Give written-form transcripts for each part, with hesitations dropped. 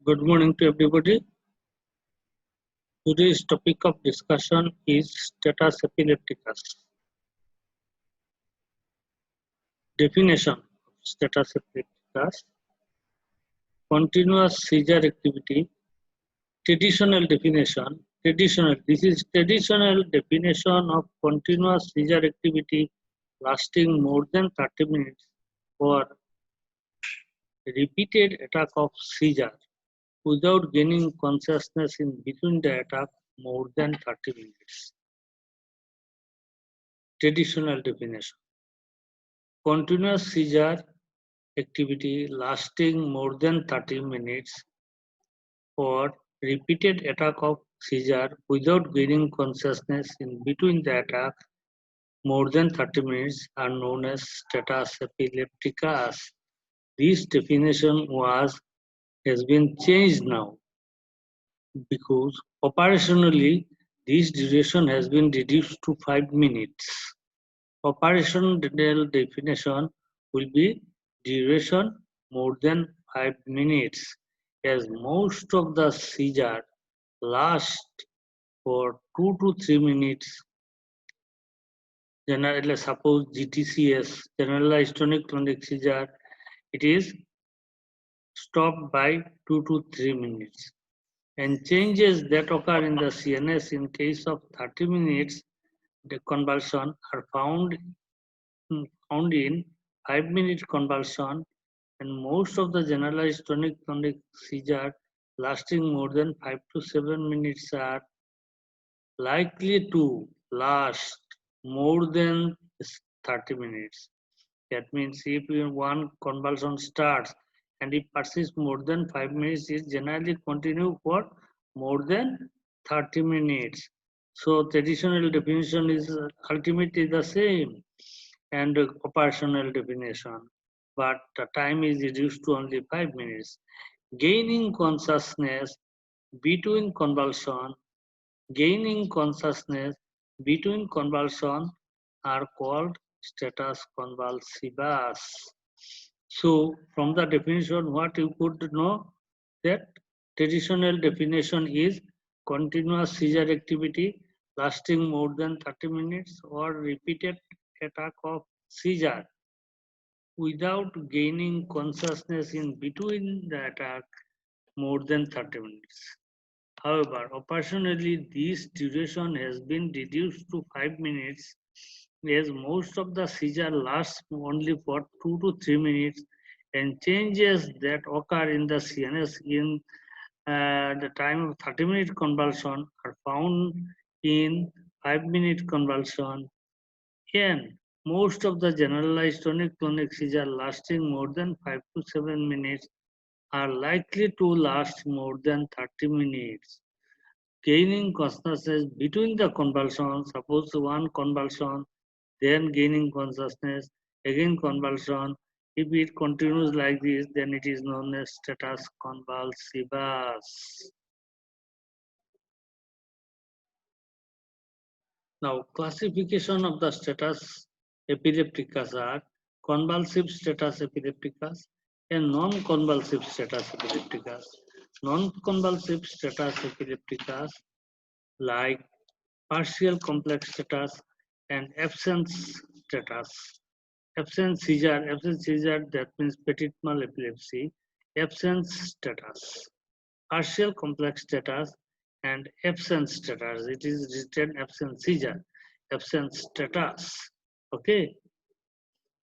Good morning to everybody. Today's topic of discussion is status epilepticus. Definition of status epilepticus: continuous seizure activity. Traditional definition. This is traditional definition of continuous seizure activity lasting more than 30 minutes or repeated attack of seizure without gaining consciousness in between the attack more than 30 minutes. Traditional definition: continuous seizure activity lasting more than 30 minutes or repeated attack of seizure without gaining consciousness in between the attack more than 30 minutes are known as status epilepticus. This definition has been changed now because operationally this duration has been reduced to 5 minutes. Operational definition will be duration more than 5 minutes, as most of the seizure last for 2 to 3 minutes. Generally, suppose GTCS, generalized tonic-clonic seizure, it is stopped by 2 to 3 minutes. And changes that occur in the CNS in case of 30 minutes the convulsion are found in 5-minute convulsion, and most of the generalized tonic-clonic seizure lasting more than 5 to 7 minutes are likely to last more than 30 minutes. That means if one convulsion starts and it persists more than 5 minutes, it generally continue for more than 30 minutes. So traditional definition is ultimately the same and operational definition, but the time is reduced to only 5 minutes. Gaining consciousness between convulsion, gaining consciousness between convulsion are called status convulsivus. So from the definition, what you could know that traditional definition is continuous seizure activity lasting more than 30 minutes or repeated attack of seizure without gaining consciousness in between the attack more than 30 minutes. However, operationally, this duration has been reduced to 5 minutes as most of the seizure lasts only for 2 to 3 minutes, and changes that occur in the CNS in the time of 30-minute convulsion are found in 5-minute convulsion, and most of the generalized tonic-clonic seizure lasting more than 5 to 7 minutes are likely to last more than 30 minutes. Gaining consciousness between the convulsions, suppose one convulsion, then gaining consciousness, again convulsion. If it continues like this, then it is known as status convulsivus. Now, classification of the status epilepticus are convulsive status epilepticus and non-convulsive status epilepticus. Non-convulsive status epilepticus like partial complex status and absence status. Absence seizure, that means petit mal epilepsy, absence status. Partial complex status and absence status. It is written absence seizure, absence status. Okay.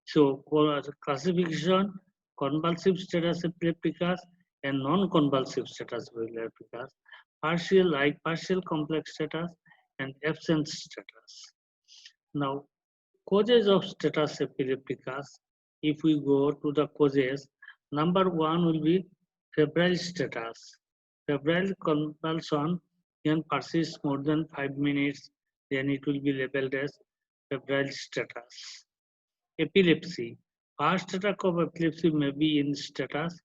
So classification: convulsive status epilepticus and non-convulsive status epilepticus. Partial complex status and absence status. Now, causes of status epilepticus. If we go to the causes, number one will be febrile status. Febrile convulsion can persist more than 5 minutes, then it will be labeled as febrile status. Epilepsy. First attack of epilepsy may be in status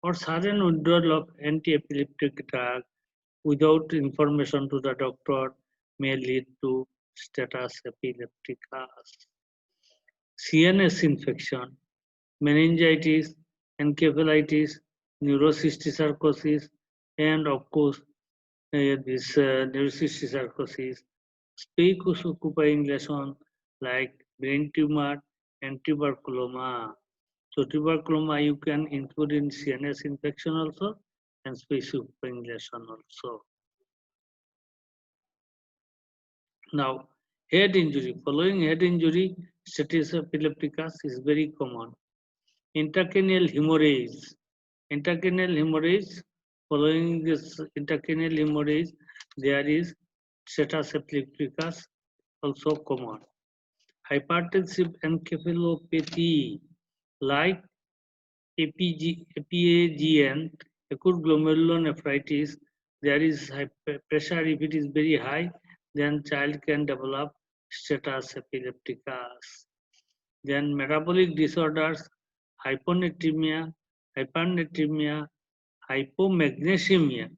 or sudden withdrawal of anti-epileptic drug without information to the doctor may lead to status epilepticus. CNS infection, meningitis, encephalitis, neurocysticercosis, and of course this neurocytic sarcosis. Speak occupying lesion like brain tumor and tuberculoma. So tuberculoma you can include in CNS infection also and space occupying lesion also. Now, head injury. Following head injury, status epilepticus is very common. Intracranial hemorrhage. Intracranial hemorrhage. Following this intracranial hemorrhage, there is status epilepticus also common. Hypertensive encephalopathy like APAGN, acute glomerulonephritis, there is pressure. If it is very high, then child can develop status epilepticus. Then metabolic disorders, hyponatremia, hypernatremia, hypomagnesemia,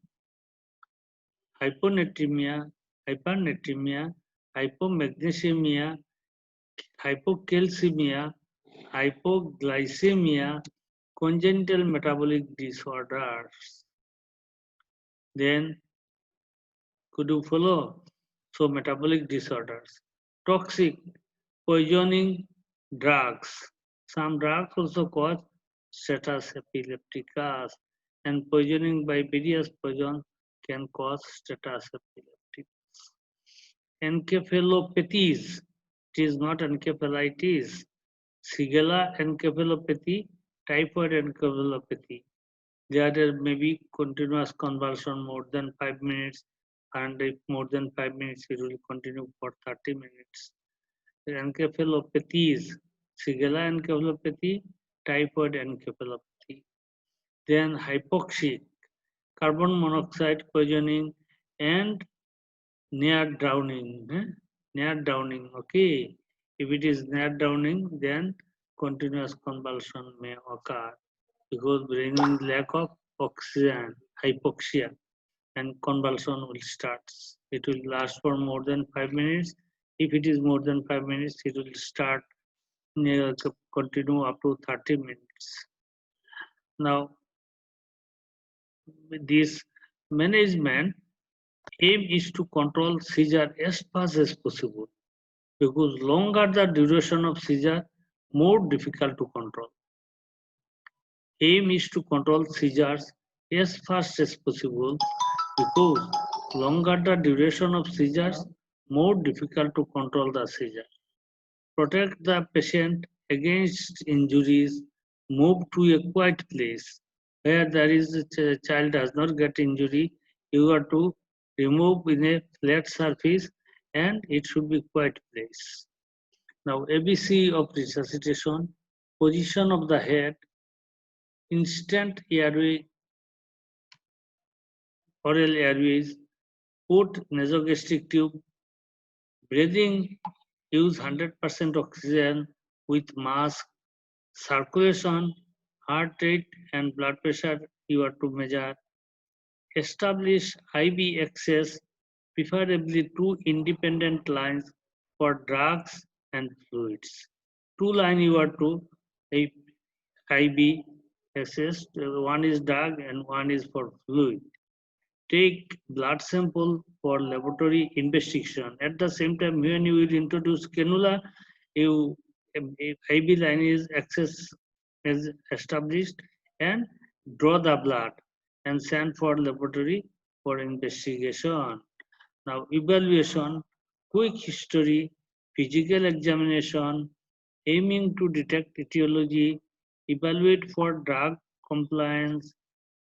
hyponatremia, hypernatremia, hypomagnesemia, hypocalcemia, hypoglycemia, congenital metabolic disorders. Then could you follow? So metabolic disorders, toxic, poisoning drugs. Some drugs also cause status epilepticus, and poisoning by various poison can cause status epilepticus. Encephalopathies. It is not encephalitis. Shigella encephalopathy, typhoid encephalopathy. There may be continuous convulsion more than 5 minutes, and if more than 5 minutes, it will continue for 30 minutes. Encephalopathies, Shigella encephalopathy, typhoid encephalopathy. Then hypoxic, carbon monoxide poisoning, and near drowning. Near drowning, okay. If it is near drowning, then continuous convulsion may occur because brain in lack of oxygen, hypoxia, and convulsion will start. It will last for more than 5 minutes. If it is more than 5 minutes, it will start continue up to 30 minutes. Now, with this management aim is to control seizure as fast as possible because longer the duration of seizure, more difficult to control. Aim is to control seizures as fast as possible because longer the duration of seizures, more difficult to control the seizure. Protect the patient against injuries, move to a quiet place where there is a child does not get injury. You are to remove in a flat surface and it should be quiet place. Now ABC of resuscitation, position of the head, instant airway, oral airways, put nasogastric tube, breathing, use 100% oxygen with mask, circulation, heart rate and blood pressure you are to measure. Establish IV access, preferably two independent lines for drugs and fluids. Two lines you are to IV access, one is drug and one is for fluid. Take blood sample for laboratory investigation. At the same time, when you will introduce cannula, you IV line is access is established and draw the blood and send for laboratory for investigation. Now evaluation, quick history, physical examination, aiming to detect etiology, evaluate for drug compliance,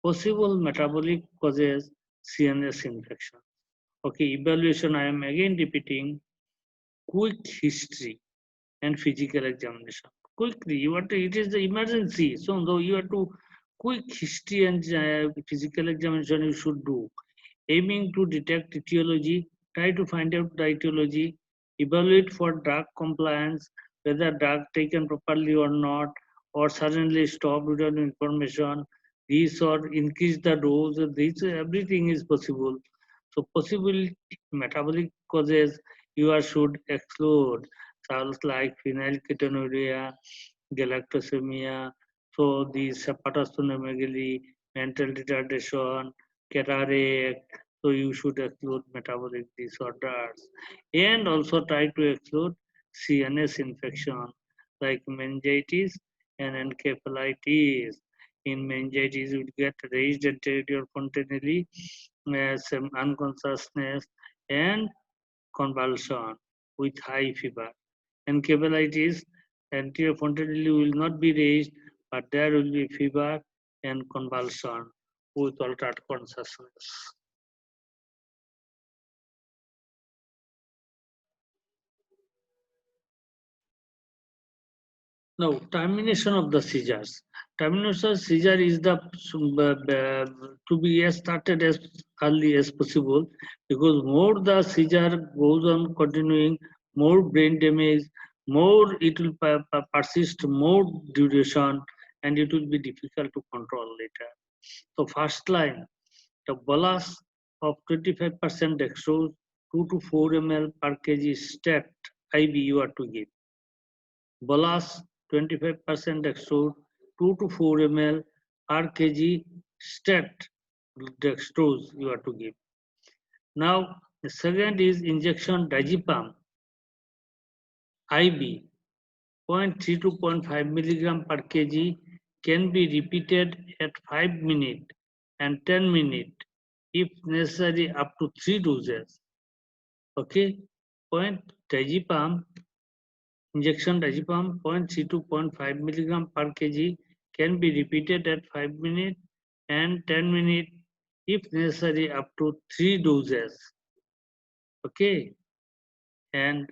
possible metabolic causes, CNS infection. Okay, evaluation I am again repeating, quick history and physical examination. Quickly, you have to, it is the emergency. So though you have to quick history and physical examination you should do. Aiming to detect etiology, try to find out the etiology, evaluate for drug compliance, whether drug taken properly or not, or suddenly stop without information, this or increase the dose, this everything is possible. So possible metabolic causes you are should exclude, cells like phenylketonuria, galactosemia, so the hepatosplenomegaly, mental retardation, cataract, so you should exclude metabolic disorders and also try to exclude CNS infection like meningitis and encephalitis. In meningitis, you get raised anterior fontanelle, some unconsciousness, and convulsion with high fever. Encephalitis, anterior fontanelle will not be raised, but there will be fever and convulsion with altered consciousness. Now, termination of the seizures. Termination of seizure is to be started as early as possible, because more the seizure goes on continuing, more brain damage, more it will persist, more duration, and it will be difficult to control later. So first line, the bolus of 25% dextrose, 2 to 4 ml per kg stat IV you are to give. Bolus 25% dextrose, 2 to 4 ml per kg stat dextrose you are to give. Now, the second is injection diazepam IV 0.3 to 0.5 milligram per kg can be repeated at 5 minutes and 10 minutes if necessary up to 3 doses. Okay, point diazepam injection diazepam 0.3 to 0.5 milligram per kg can be repeated at 5 minutes and 10 minutes if necessary up to 3 doses. Okay, and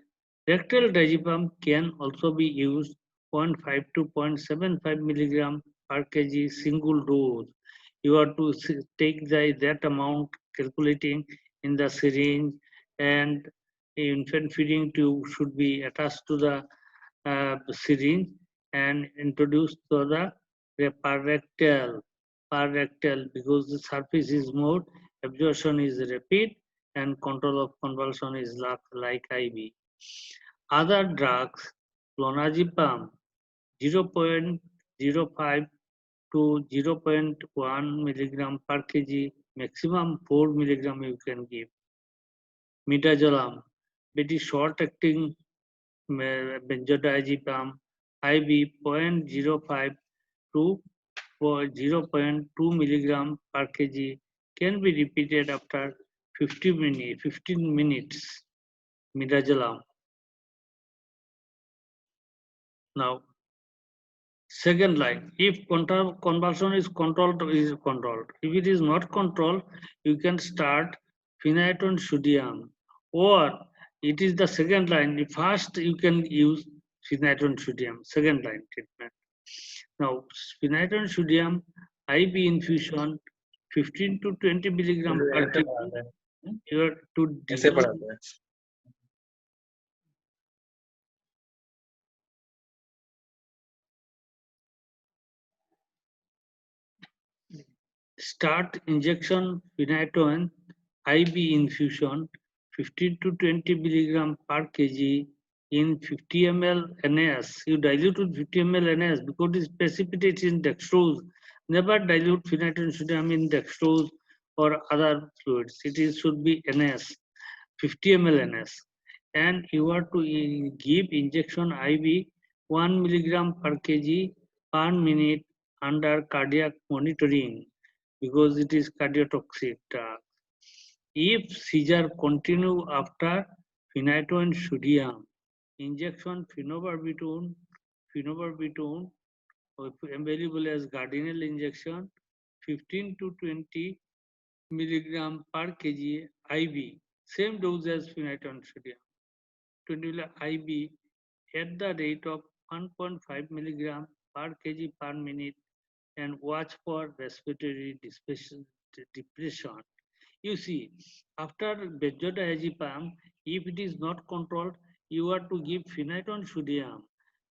rectal diazepam can also be used 0.5 to 0.75 milligram per kg single dose. You have to take that amount calculating in the syringe, and infant feeding tube should be attached to the syringe and introduced to the rectal, because the surface is more, absorption is rapid, and control of convulsion is like IV. Other drugs, clonazepam 0.05 to 0.1 milligram per kg, maximum 4 milligram you can give. Midazolam, very short-acting benzodiazepam IV 0.05 to 0.2 milligram per kg can be repeated after 15 minutes. Midazolam. Now, second line, if convulsion is controlled, is controlled. If it is not controlled, you can start phenytoin sodium, or it is the second line. First, you can use phenytoin sodium, second line treatment. Now, phenytoin sodium IV infusion 15 to 20 milligram per kg. You are to dissolve. Start injection phenytoin IV infusion 15 to 20 milligram per kg in 50 ml NAS. You dilute with 50 ml NAS because it is precipitated in dextrose. Never dilute phenytoin sodium in dextrose or other fluids. Should be NAS, 50 ml NAS. And you are to give injection IV 1 milligram per kg per minute under cardiac monitoring, because it is cardiotoxic drug. If seizure continue after phenytoin sodium, injection phenobarbital available as Gardneril injection 15 to 20 milligram per kg IV, same dose as phenytoin sodium, 20 IV at the rate of 1.5 milligram per kg per minute, and watch for respiratory depression. You see, after benzodiazepam, if it is not controlled, you are to give phenytoin sodium.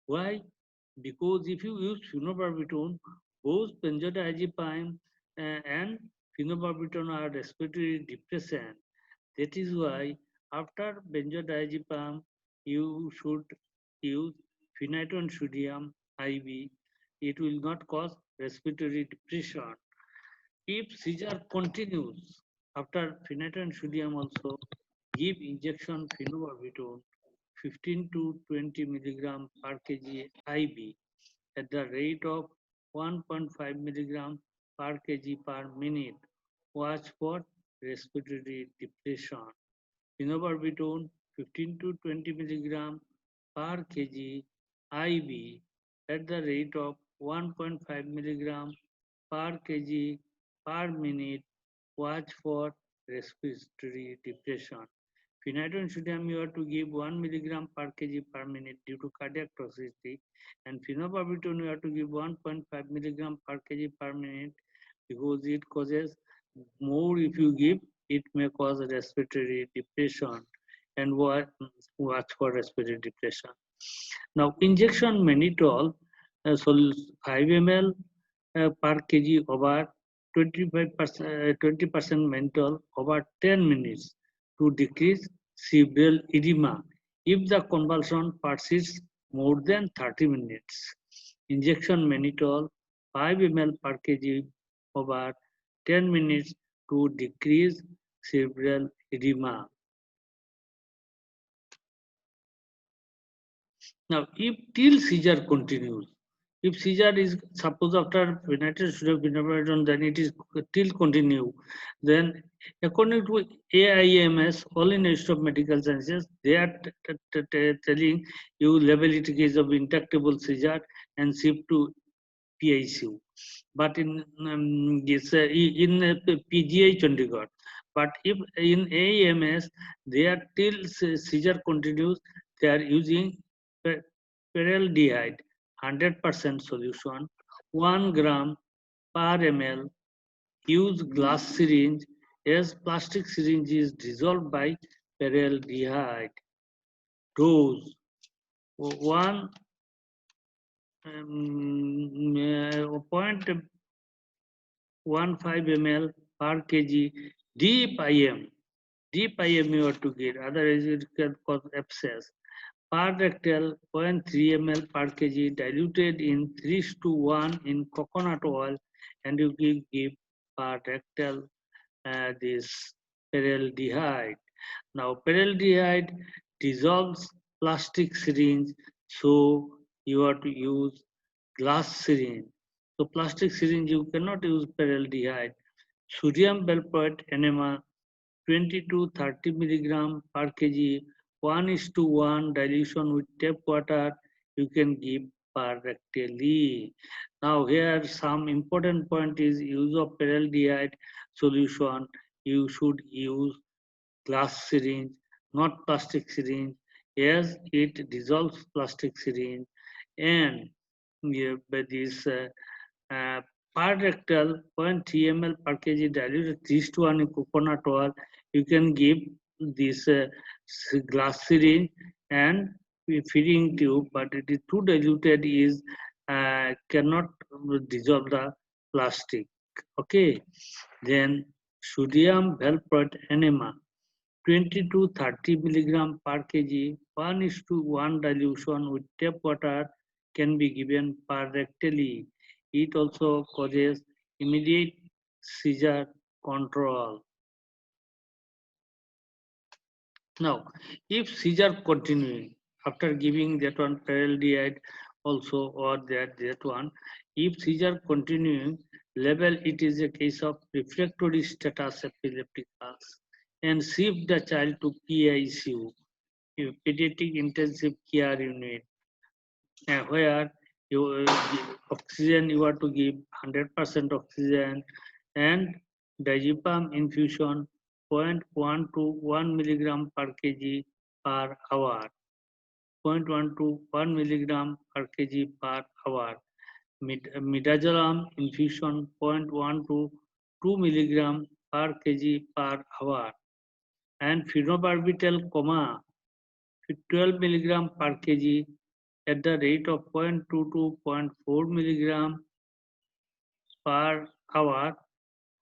Why? Because if you use phenobarbital, both benzodiazepam and phenobarbital are respiratory depressant. That is why after benzodiazepam, you should use phenytoin sodium IV. It will not cause respiratory depression. If seizure continues after phenytoin sodium, also give injection phenobarbital 15 to 20 milligram per kg IV at the rate of 1.5 milligram per kg per minute. Watch for respiratory depression. Phenobarbital 15 to 20 milligram per kg IV at the rate of 1.5 milligram per kg per minute. Watch for respiratory depression. Phenytoin sodium you have to give 1 milligram per kg per minute due to cardiac toxicity, and phenobarbital you have to give 1.5 milligram per kg per minute because it causes more. If you give, it may cause respiratory depression, and watch for respiratory depression. Now, injection mannitol, so 5 ml per kg over 20% mannitol over 10 minutes to decrease cerebral edema if the convulsion persists more than 30 minutes. Injection mannitol 5 ml per kg over 10 minutes to decrease cerebral edema. Now, if till seizure continues, if seizure is suppose after phenytoin sodium, then it is till continue, then according to AIMS, All Institute of Medical Sciences, they are telling you level it is of intractable seizure and shift to PICU. But in PGI Chandigarh, but if in AIMS they are till seizure continues, they are using peraldehyde 100% solution, 1 gram per ml. Use glass syringe as plastic syringe is dissolved by peraldehyde. Dose 1 0.15 ml per kg deep IM. Deep IM you have to get, otherwise it can cause abscess. Per rectal 0.3 ml per kg diluted in 3:1 in coconut oil, and you give per rectal this peraldehyde. Now peraldehyde dissolves plastic syringe, so you have to use glass syringe. So plastic syringe you cannot use peraldehyde. Sodium valproate enema 20 to 30 milligram per kg, 1:1 dilution with tap water, you can give per rectally. Now here some important point is use of peraldehyde solution. You should use glass syringe, not plastic syringe, as it dissolves plastic syringe, and by this uh, per rectal 0.3 ml per kg diluted 3:1 in coconut oil, you can give this glass syringe and feeding tube, but it is too diluted is cannot dissolve the plastic. Okay, then sodium valproate enema 20 to 30 milligram per kg, 1:1 dilution with tap water can be given per rectally. It also causes immediate seizure control. Now, if seizure continuing after giving that one peraldehyde also or that one, if seizure continuing level, it is a case of refractory status epilepticus, and shift the child to PICU, pediatric intensive care unit, where you oxygen you have to give 100% oxygen, and diazepam infusion 0.1 to 1 milligram per kg per hour. 0.1 to 1 milligram per kg per hour. Midazolam infusion 0.1 to 2 milligram per kg per hour. And phenobarbital, 12 milligram per kg at the rate of 0.2 to 0.4 milligram per hour,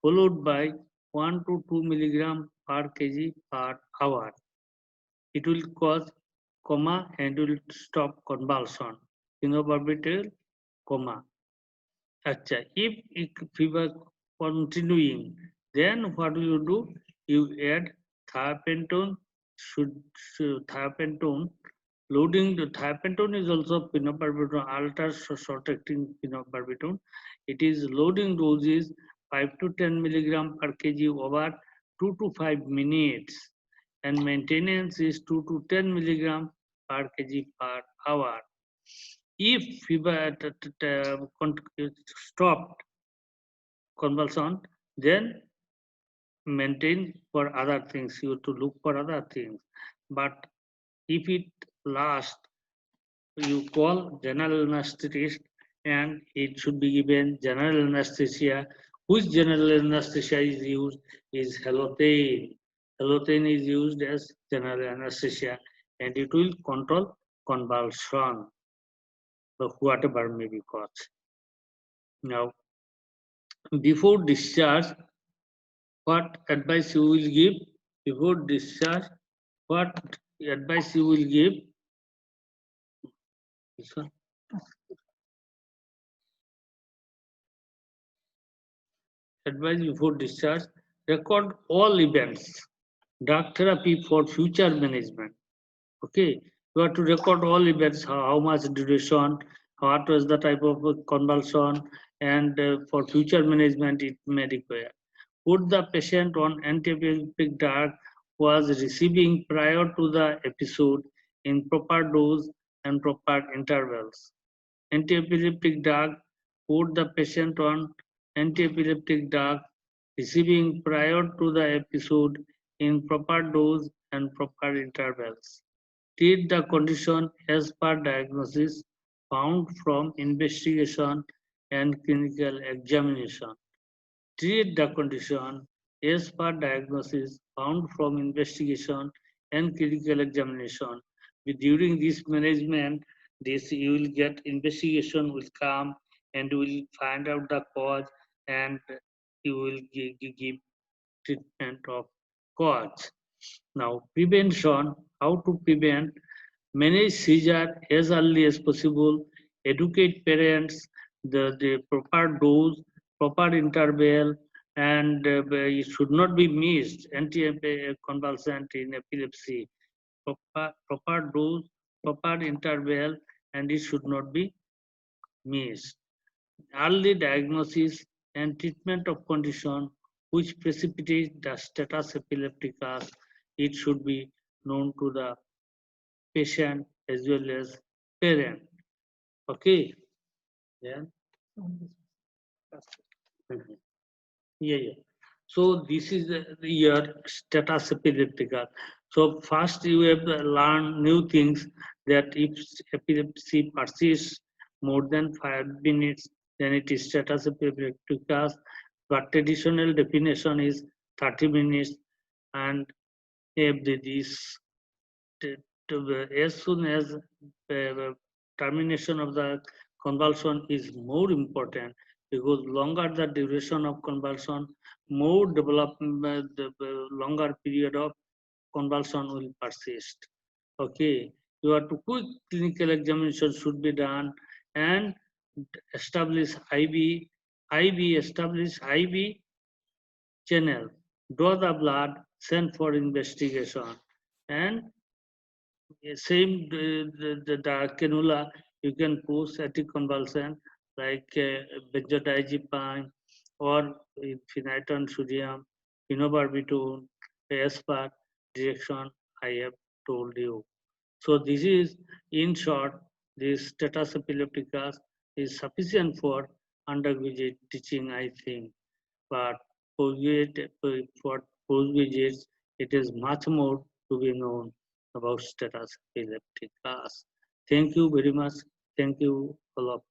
followed by 1 to 2 milligram per kg per hour. It will cause coma and will stop convulsion. Phenobarbital, coma. Acha, if fever continuing, then what do? You add thiopentone. Thiopentone. Loading the thiopentone is also phenobarbital, ultra short-acting phenobarbital. It is loading doses 5 to 10 milligram per kg over 2 to 5 minutes, and maintenance is 2 to 10 milligram per kg per hour. If fever stopped convulsion, then maintain for other things. You have to look for other things. But if it lasts, you call general anesthetist, and it should be given general anesthesia. Which general anesthesia is used is halothane. Halothane is used as general anesthesia, and it will control convulsion, whatever may be caused. Now, before discharge, what advice you will give? Before discharge, what advice you will give? This one. Advice before discharge: record all events. Drug therapy for future management. Okay, you have to record all events, how much duration, what was the type of convulsion, and for future management it may require. Put the patient on antiepileptic drug was receiving prior to the episode in proper dose and proper intervals. Antiepileptic drug, put the patient on antiepileptic drug receiving prior to the episode in proper dose and proper intervals. Treat the condition as per diagnosis found from investigation and clinical examination. Treat the condition as per diagnosis found from investigation and clinical examination. During this management, this you will get investigation will come and will find out the cause, and you will give treatment of cause. Now, prevention, how to prevent: manage seizure as early as possible, educate parents, the proper dose, proper interval, and it should not be missed. Anticonvulsant in epilepsy, proper dose, proper interval, and it should not be missed. Early diagnosis and treatment of condition which precipitate the status epilepticus, it should be known to the patient as well as parent. Okay. Yeah. Mhm. Yeah, yeah. So this is your status epilepticus. So first you have to learn new things, that if epilepsy persists more than 5 minutes, then it is status epilepticus. But traditional definition is 30 minutes, and if this as soon as termination of the convulsion is more important, because longer the duration of convulsion, more development, the longer period of convulsion will persist. Okay, you have to quick clinical examination should be done, and establish establish IV channel, draw the blood, send for investigation, and same the cannula you can push anticonvulsant like benzodiazepine or phenytoin sodium, phenobarbital, as per direction I have told you. So this is, in short, this status epilepticus is sufficient for undergraduate teaching, I think. But postgraduate, for postgraduates, it is much more to be known about status epilepticus. Thank you very much. Thank you all of